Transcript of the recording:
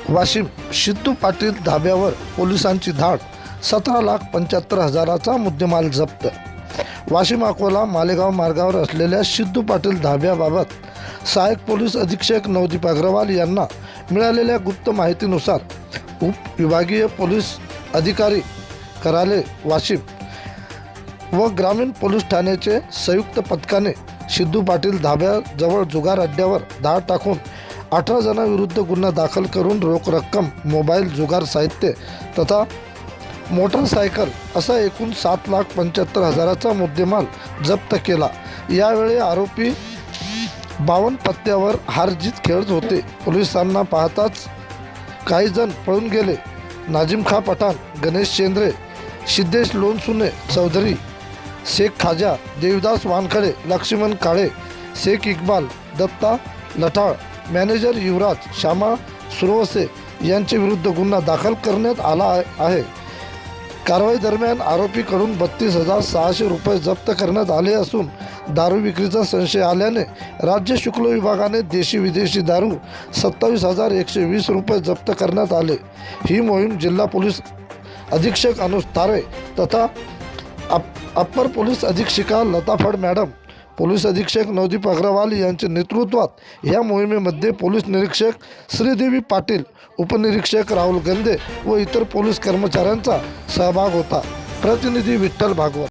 वाशिम सिद्धू पाटील धाब्यावर पोलिसांची धाड, 17,75,000चा मुद्देमाल जप्त। वाशिम अकोला मालेगाव मार्गावर असलेल्या सिद्धू पाटील धाब्याबाबत सहाय्यक पोलीस अधीक्षक नवदीप अग्रवाल यांना मिळालेल्या गुप्त माहितीनुसार उपविभागीय पोलीस अधिकारी कराले वाशिम व ग्रामीण पोलीस ठाण्याचे संयुक्त पथकाने सिद्धू पाटील धाब्याजवळ जुगार अड्ड्यावर धाड टाकून 18 जणांविरुद्ध गुन्हा दाखल करून रोख रक्कम, मोबाईल, जुगार साहित्य तथा मोटरसायकल असा एकूण 7,75,000चा मुद्देमाल जप्त केला। यावेळी आरोपी 52 पत्त्यावर हारजीत खेळत होते। पोलिसांना पाहताच काही जण पळून गेले। नाजिम खा पठाण, गणेश शेंद्रे, सिद्धेश लोणसुने चौधरी, शेख खाजा, देवदास वानखडे, लक्ष्मण काळे, शेख इक्बाल, दत्ता लठाळ, मॅनेजर युवराज, श्यामा सुरवसे यांच्या विरुद्ध गुन्हा दाखल करण्यात आला आहे। कारवाई दरम्यान आरोपीकडून 32,600 रुपये जप्त करण्यात आले असून दारू विक्रीचा संशय आल्याने राज्य शुल्क विभागाने देशी विदेशी दारू 27,120 रुपये जप्त करण्यात आले। ही मोहीम जिल्हा पोलीस अधीक्षक अनुज तारे तथा अप्पर पोलीस अधीक्षिका लता फड मॅडम, पोलीस अधीक्षक नवदीप अग्रवाल यांच्या नेतृत्वात या मोहिमेमध्ये पोलीस निरीक्षक श्रीदेवी पाटील, उपनिरीक्षक राहुल गंदे व इतर पोलीस कर्मचाऱ्यांचा सहभाग होता। प्रतिनिधी विठ्ठल भागवत।